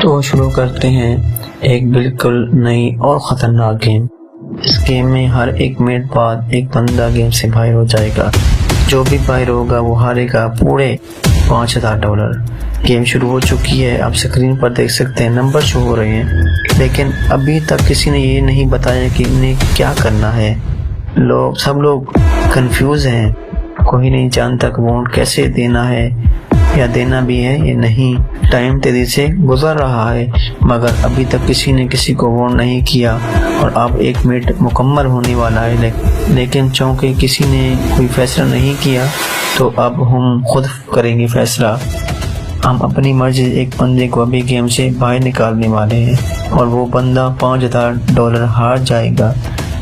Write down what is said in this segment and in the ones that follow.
तो शुरू करते हैं एक बिल्कुल नई और ख़तरनाक गेम। इस गेम में हर 1 मिनट बाद एक बंदा गेम से बाहर हो जाएगा। जो भी बाहर होगा वो हारेगा पूरे $5000। गेम शुरू हो चुकी है, आप स्क्रीन पर देख सकते हैं नंबर शो हो रहे हैं, लेकिन अभी तक किसी ने ये नहीं बताया कि इन्हें क्या करना है। सब लोग कंफ्यूज हैं, कोई नहीं जानता कि वोट कैसे देना है या देना भी है या नहीं। टाइम तेजी से गुजर रहा है मगर अभी तक किसी ने किसी को वोट नहीं किया और अब 1 मिनट मुकम्मल होने वाला है, लेकिन चूंकि किसी ने कोई फैसला नहीं किया तो अब हम खुद करेंगे फैसला। हम अपनी मर्जी एक बंदे को अभी गेम से बाहर निकालने वाले हैं और वो बंदा $5000 हार जाएगा।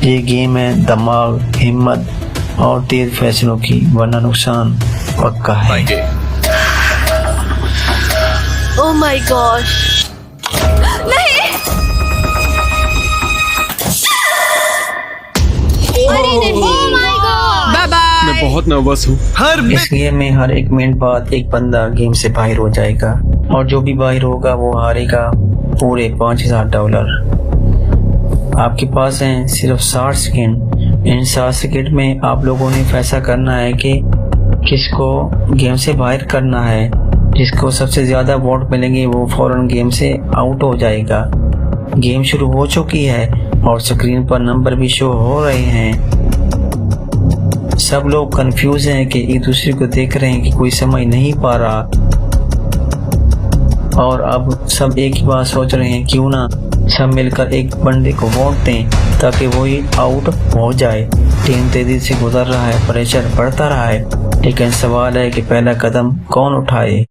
ये गेम है दिमाग, हिम्मत और तेज फैसलों की, वरना नुकसान पक्का है। ओह माय गॉश, नहीं! अरे नहीं! Oh my god! Bye bye! मैं बहुत नर्वस हूँ। इस गेम में हर 1 मिनट बाद एक बंदा गेम से बाहर हो जाएगा और जो भी बाहर होगा वो हारेगा पूरे $5000। आपके पास हैं सिर्फ 60 सेकंड। इन 60 सेकंड में आप लोगों ने फैसला करना है कि किसको गेम से बाहर करना है। जिसको सबसे ज्यादा वोट मिलेंगे वो फौरन गेम से आउट हो जाएगा। गेम शुरू हो चुकी है और स्क्रीन पर नंबर भी शो हो रहे हैं। सब लोग कंफ्यूज हैं कि एक दूसरे को देख रहे हैं कि कोई समझ नहीं पा रहा और अब सब एक ही बात सोच रहे हैं, क्यों ना सब मिलकर एक बंदे को वोट दें ताकि वो ही आउट हो जाए। टीम तेजी से गुजर रहा है, प्रेशर बढ़ता रहा है, लेकिन सवाल है कि पहला कदम कौन उठाए।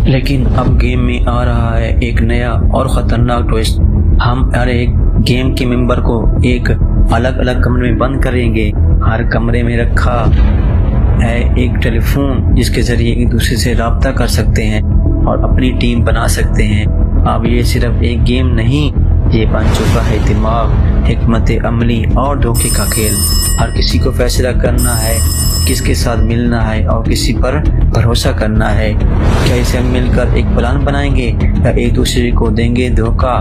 लेकिन अब गेम में आ रहा है एक नया और खतरनाक ट्विस्ट। हम हर एक गेम के मेंबर को एक अलग अलग कमरे में बंद करेंगे। हर कमरे में रखा है एक टेलीफोन जिसके जरिए एक दूसरे से राब्ता कर सकते हैं और अपनी टीम बना सकते हैं। अब ये सिर्फ एक गेम नहीं, ये बन चुका है दिमाग, हिकमत अमली और धोखे का खेल। हर किसी को फैसला करना है किसके साथ मिलना है और किसी पर भरोसा करना है। क्या इसे हम मिलकर एक प्लान बनाएंगे या एक दूसरे को देंगे धोखा।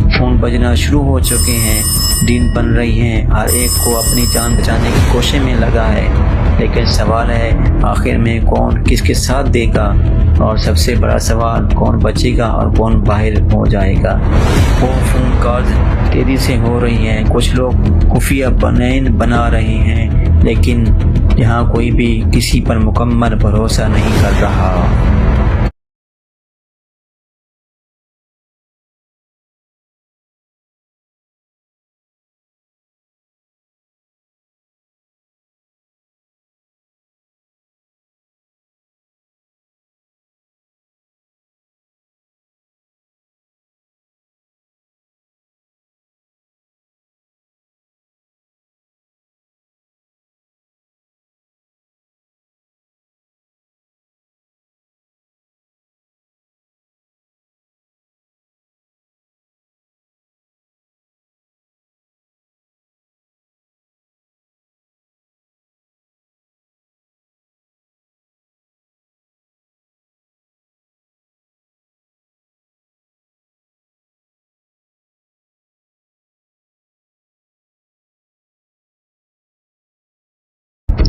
फोन बजना शुरू हो चुके हैं, दिन बन रही हैं, हर एक को अपनी जान बचाने की कोशिश में लगा है, लेकिन सवाल है आखिर में कौन किसके साथ देगा और सबसे बड़ा सवाल कौन बचेगा और कौन बाहर हो जाएगा। वो फोन कॉल्स तेजी से हो रही हैं, कुछ लोग खुफिया प्लान बना रहे हैं, लेकिन यहाँ कोई भी किसी पर मुकम्मल भरोसा नहीं कर रहा।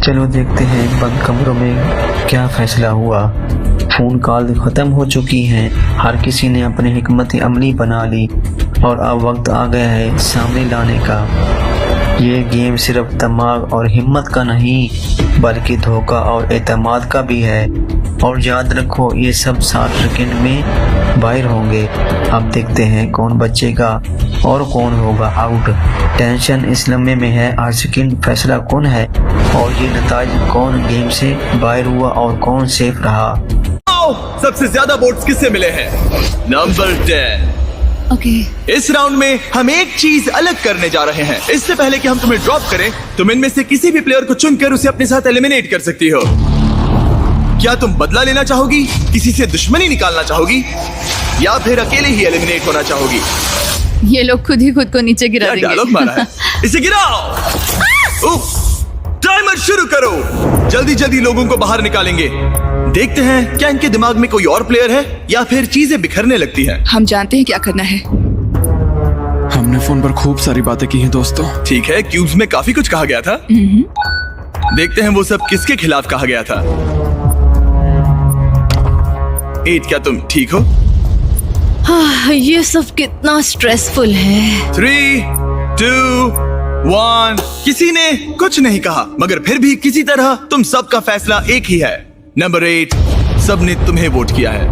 चलो देखते हैं बंद कमरों में क्या फैसला हुआ। फोन कॉल खत्म हो चुकी हैं, हर किसी ने अपनी हिकमत अमली बना ली और अब वक्त आ गया है सामने लाने का। ये गेम सिर्फ दिमाग और हिम्मत का नहीं बल्कि धोखा और एतमाद का भी है। और याद रखो ये सब 60 सेकंड में बाहर होंगे। अब देखते हैं कौन बचेगा और कौन होगा आउट। टेंशन इस लम्हे में है, हर सेकंड फैसला कौन है और ये नताज कौन गेम से बाहर हुआ और कौन सेफ रहा। सबसे ज्यादा वोट्स किससे मिले हैं? नंबर 10। ओके। इस राउंड में हम एक चीज अलग करने जा रहे हैं। इससे पहले कि हम तुम्हें ड्रॉप करें, तुम इनमें से किसी भी प्लेयर को चुनकर उसे अपने साथ एलिमिनेट कर सकती हो। क्या तुम बदला लेना चाहोगी, किसी से दुश्मनी निकालना चाहोगी, या फिर अकेले ही एलिमिनेट होना चाहोगी? ये लोग खुद ही खुद को नीचे गिरा क्या देंगे। डायलॉग मारा है? इसे गिराओ। टाइमर शुरू करो। जल्दी जल्दी लोगों को बाहर निकालेंगे। देखते हैं क्या इनके दिमाग में कोई और प्लेयर है या फिर चीजें बिखरने लगती हैं। हम जानते हैं क्या करना है। हमने फोन पर खूब सारी बातें की हैं दोस्तों। ठीक है, क्यूब्स में काफी कुछ कहा गया था। देखते हैं वो सब किसके खिलाफ कहा गया था। 8, क्या तुम ठीक हो? ये सब कितना स्ट्रेसफुल है। 3, 2, 1। किसी ने कुछ नहीं कहा, मगर फिर भी किसी तरह तुम सबका फैसला एक ही है। नंबर 8, सबने तुम्हें वोट किया है।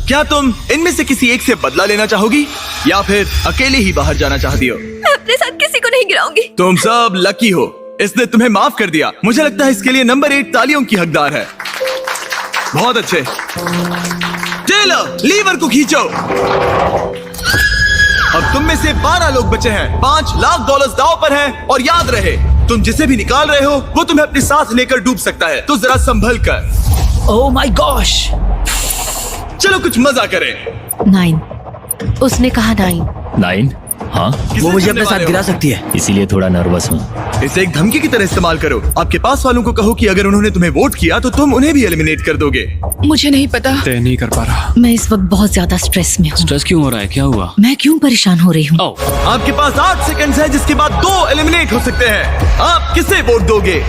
क्या तुम इनमें से किसी एक से बदला लेना चाहोगी या फिर अकेले ही बाहर जाना चाहती हो? मैं अपने साथ किसी को नहीं गिराऊंगी। तुम सब लकी हो, इसने तुम्हें माफ कर दिया। मुझे लगता है इसके लिए नंबर 8 तालियों की हकदार है। बहुत अच्छे। टेलर, लीवर को खींचो। अब तुम में से 12 लोग बचे हैं। $5 लाख दांव पर हैं और याद रहे, तुम जिसे भी निकाल रहे हो वो तुम्हें अपने साथ लेकर डूब सकता है, तो जरा संभल कर। Oh my gosh. चलो कुछ मजा करें। 9। उसने कहा 9। 9? हाँ, वो मुझे अपने साथ गिरा सकती है। इसीलिए थोड़ा नर्वस हूँ। इसे एक धमकी की तरह इस्तेमाल करो। आपके पास वालों को कहो कि अगर उन्होंने तुम्हें वोट किया तो तुम उन्हें भी एलिमिनेट कर दोगे। मुझे नहीं पता। तय नहीं कर पा रहा। मैं इस वक्त बहुत ज्यादा स्ट्रेस में हूँ। स्ट्रेस क्यों हो रहा है? क्या हुआ? मैं क्यों परेशान हो रही हूँ? आपके पास 8 सेकंड्स है, जिसके बाद 2 एलिमिनेट हो सकते हैं। आप किसे वोट दोगे?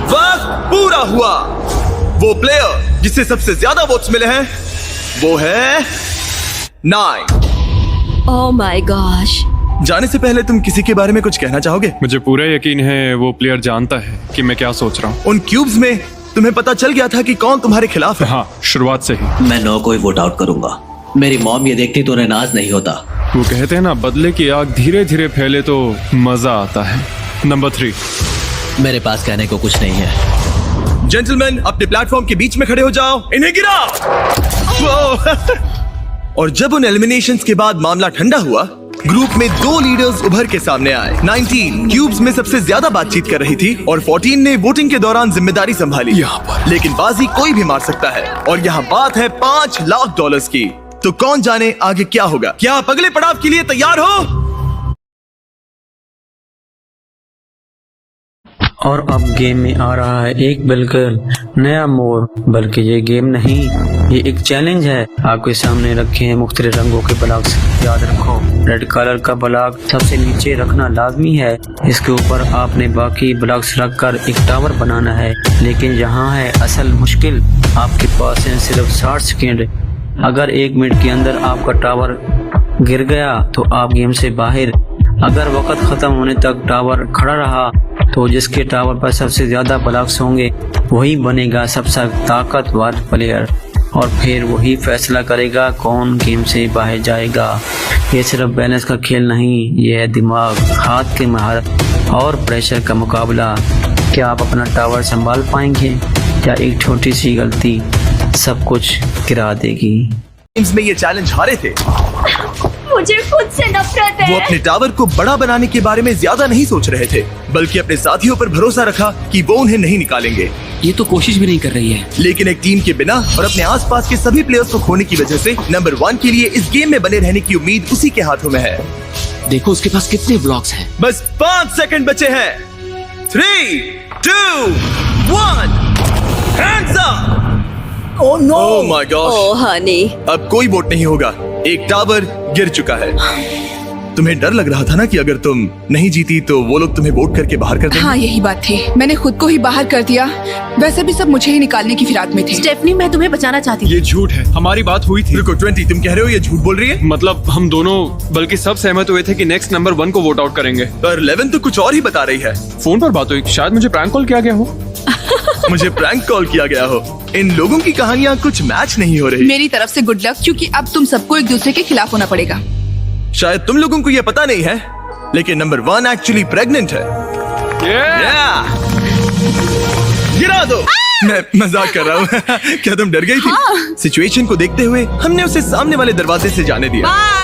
वक्त पूरा हुआ। वो प्लेयर जिसे सबसे ज्यादा वोट्स मिले हैं वो है 9। Oh my gosh. जाने से पहले तुम किसी के बारे में कुछ कहना चाहोगे? मुझे पूरा यकीन है वो प्लेयर जानता है कि मैं क्या सोच रहा हूँ। उन क्यूब्स में तुम्हें पता चल गया था कि कौन तुम्हारे खिलाफ है। हाँ, शुरुआत से ही। मैं 9 को ही वोट आउट करूंगा। मेरी मॉम ये देखती तो उन्हें नाज नहीं होता। वो कहते हैं ना, बदले की आग धीरे धीरे फैले तो मजा आता है। नंबर 3। मेरे पास कहने को कुछ नहीं है। जेंटलमैन, अपने प्लेटफॉर्म के बीच में खड़े हो जाओ। इन्हें गिराओ। और जब उन एलिमिनेशंस के बाद मामला ठंडा हुआ, ग्रुप में 2 लीडर्स उभर के सामने आए। 19 क्यूब्स में सबसे ज्यादा बातचीत कर रही थी और 14 ने वोटिंग के दौरान जिम्मेदारी संभाली। यहाँ पर लेकिन बाजी कोई भी मार सकता है और यहाँ बात है $5 लाख की। तो कौन जाने आगे क्या होगा? क्या आप अगले पड़ाव के लिए तैयार हो? और अब गेम में आ रहा है एक बिल्कुल नया मोड़। बल्कि ये गेम नहीं, ये एक चैलेंज है। आपके सामने रखे हैं मुख्तलिफ रंगों के ब्लॉक्स। याद रखो, रेड कलर का ब्लॉक सबसे नीचे रखना लाजमी है। इसके ऊपर आपने बाकी ब्लॉक्स रखकर एक टावर बनाना है। लेकिन यहाँ है असल मुश्किल। आपके पास है सिर्फ 60 सेकेंड। अगर 1 मिनट के अंदर आपका टावर गिर गया तो आप गेम से बाहर। अगर वक्त खत्म होने तक टावर खड़ा रहा तो जिसके टावर पर सबसे ज्यादा ब्लॉक्स होंगे वही बनेगा सबसे ताकतवर प्लेयर, और फिर वही फैसला करेगा कौन गेम से बाहर जाएगा। ये सिर्फ बैलेंस का खेल नहीं, ये है दिमाग, हाथ की महारत और प्रेशर का मुकाबला। क्या आप अपना टावर संभाल पाएंगे या एक छोटी सी गलती सब कुछ गिरा देगी? गेम्स में ये चैलेंज हारे थे। मुझे खुद से नफरत है। वो अपने टावर को बड़ा बनाने के बारे में ज्यादा नहीं सोच रहे थे, बल्कि अपने साथियों पर भरोसा रखा कि वो उन्हें नहीं निकालेंगे। ये तो कोशिश भी नहीं कर रही है। लेकिन एक टीम के बिना और अपने आसपास के सभी प्लेयर्स को खोने की वजह से नंबर 1 के लिए इस गेम में बने रहने की उम्मीद उसी के हाथों में है। देखो उसके पास कितने ब्लॉक्स हैं। बस 5 सेकंड बचे हैं। 3, 2, 1, hands up. Oh no. Oh my god. Oh honey. अब कोई वोट नहीं होगा। एक टावर गिर चुका है। तुम्हें डर लग रहा था ना कि अगर तुम नहीं जीती तो वो लोग तुम्हें वोट करके बाहर कर देंगे। हाँ यही बात थी, मैंने खुद को ही बाहर कर दिया। वैसे भी सब मुझे ही निकालने की फिराक में थे। स्टेफनी, मैं तुम्हें बचाना चाहती ये झूठ है, हमारी बात हुई थी। रुको 20, तुम कह रहे हो ये झूठ बोल रही है? मतलब हम दोनों बल्कि सब सहमत हुए थे कि नेक्स्ट नंबर 1 को वोट आउट करेंगे। पर 11 तो कुछ और ही बता रही है। फोन पर बात हुई, शायद मुझे प्रैंक कॉल किया गया हो। मुझे प्रैंक कॉल किया गया हो। इन लोगों की कहानियाँ कुछ मैच नहीं हो रही। मेरी तरफ से गुड लक, क्योंकि अब तुम सबको एक दूसरे के खिलाफ होना पड़ेगा। शायद तुम लोगों को ये पता नहीं है, लेकिन नंबर 1 एक्चुअली प्रेग्नेंट है। Yeah! गिरा दो। मैं मजाक कर रहा हूँ। क्या तुम डर गई थी? सिचुएशन को देखते हुए हमने उसे सामने वाले दरवाजे से जाने दिया।